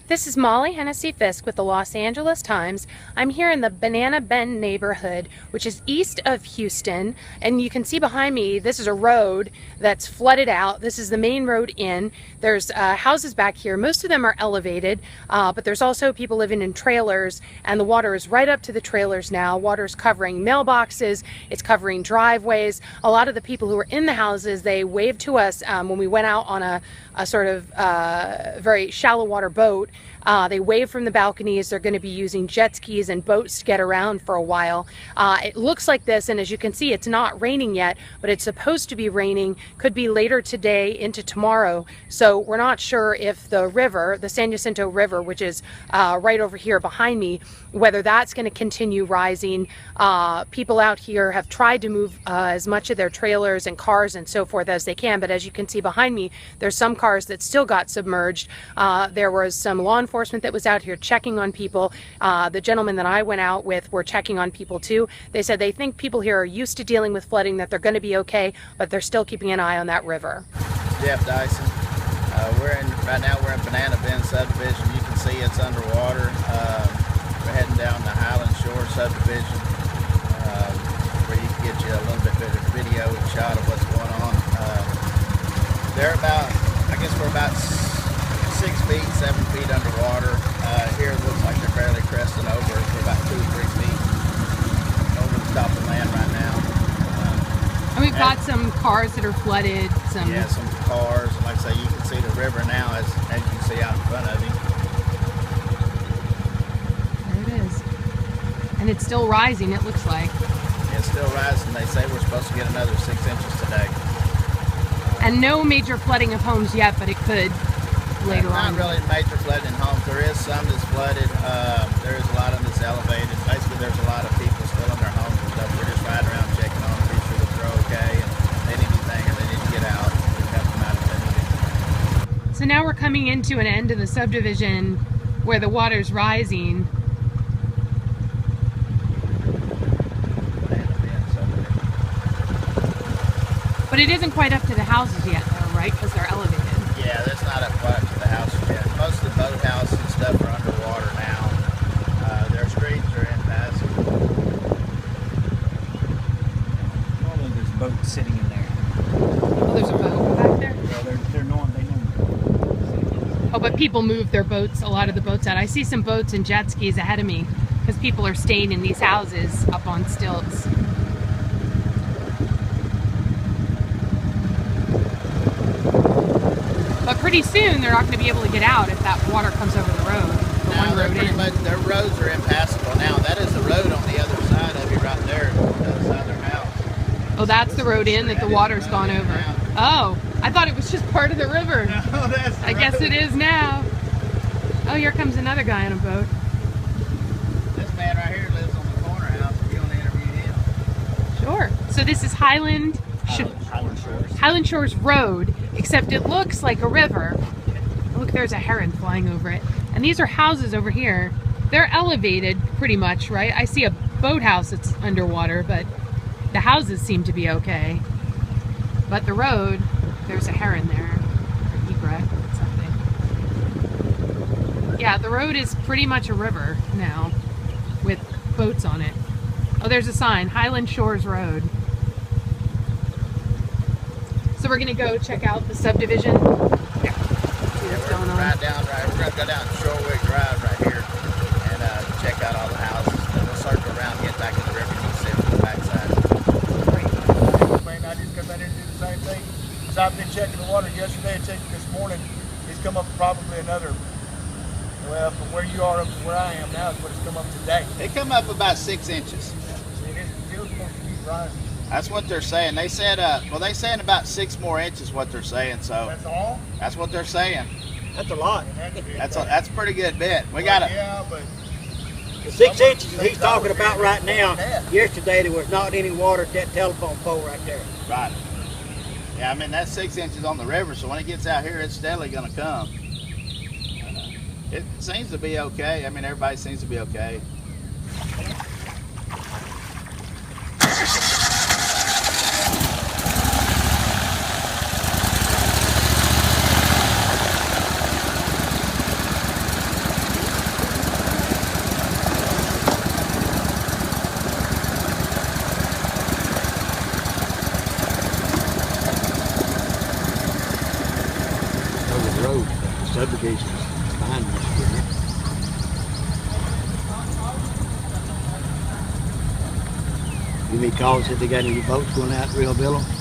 This is Molly Hennessy Fisk with the Los Angeles Times. I'm here in the Banana Bend neighborhood, which is east of Houston. And you can see behind me, this is a road that's flooded out. This is the main road in. There's houses back here. Most of them are elevated, but there's also people living in trailers, and the water is right up to the trailers now. Water is covering mailboxes. It's covering driveways. A lot of the people who are in the houses, they waved to us when we went out on a sort of very shallow water boat. They wave from the balconies. They're going to be using jet skis and boats to get around for a while. It looks like this, and as you can see, it's not raining yet, but it's supposed to be raining. Could be later today into tomorrow. So we're not sure if the river, the San Jacinto River, which is right over here behind me, whether that's going to continue rising. People out here have tried to move as much of their trailers and cars and so forth as they can, but as you can see behind me, there's some cars that still got submerged. There was some law enforcement that was out here checking on people. The gentleman that I went out with were checking on people too. They said they think people here are used to dealing with flooding, that they're going to be okay, but they're still keeping an eye on that river. Jeff Dyson. Right now we're in Banana Bend subdivision. You can see it's underwater. We're heading down the Highland Shore subdivision, where you can get you a little bit better video and shot of what's going on. We're about 6 feet, 7 feet underwater. Here it looks like they're barely cresting over. We're about 2 or 3 feet over the top of the land right now. And we've got some cars that are flooded. Some cars. And like I say, you can see the river now as you can see out in front of you. There it is. And it's still rising, it looks like. It's still rising. They say we're supposed to get another 6 inches today. And no major flooding of homes yet, but it could later on. Not really major flooding in homes. There is some that's flooded. There is a lot of them that's elevated. Basically, there's a lot of people still in their homes and stuff. We're just riding around checking on them, be sure that they're okay, and they need anything or they need to get out. We help them out if they need it. So now we're coming into an end of the subdivision where the water's rising. But it isn't quite up to the houses yet, though, right? Because they're elevated. Yeah, that's not up quite up to the houses yet. Most of the boathouses and stuff are underwater now. Their streets are impassable. Normally there's boats sitting in there. Oh, there's a boat back there? Well, they normally. Oh, but people move their boats, a lot of the boats out. I see some boats and jet skis ahead of me because people are staying in these houses up on stilts. But pretty soon they're not going to be able to get out if that water comes over the road. Their roads are impassable now. That is the road on the other side of you right there, the other side of their house. Oh, that's the road in that the water's gone over. Oh, I thought it was just part of the river. No, that's the I guess it is now. Oh, here comes another guy on a boat. This man right here lives on the corner house. You want to interview him? Sure. So this is Highland Shores Road, except it looks like a river. Look, there's a heron flying over it. And these are houses over here. They're elevated pretty much, right? I see a boathouse that's underwater, but the houses seem to be okay. But the road, there's a heron there, or egret, something. Yeah, the road is pretty much a river now with boats on it. Oh, there's a sign, Highland Shores Road. So we're gonna go check out the subdivision. Yeah. See what's going on. We're gonna go down Shorewood Drive right here and check out all the houses. Then we'll circle around, get back in the river, and you can see it from the backside. Man, I just come out here and do the same thing. So I've been checking the water yesterday and checking this morning. It's come up probably another, well, from where you are up to where I am now is what it's come up today. It come up about 6 inches. See, it is still supposed to keep rising. That's what they're saying. They said, they're saying about 6 more inches. What they're saying. So That's all? that's what they're saying. That's a lot. That's a pretty good bit. We got it. Yeah, but The 6 inches that he's talking about right now, yesterday there was not any water at that telephone pole right there. Right. Yeah, I mean that's 6 inches on the river. So when it gets out here, it's steadily going to come. It seems to be okay. I mean, everybody seems to be okay. subdivisions behind us. You may call and see if they got any boats going out Rio Billow.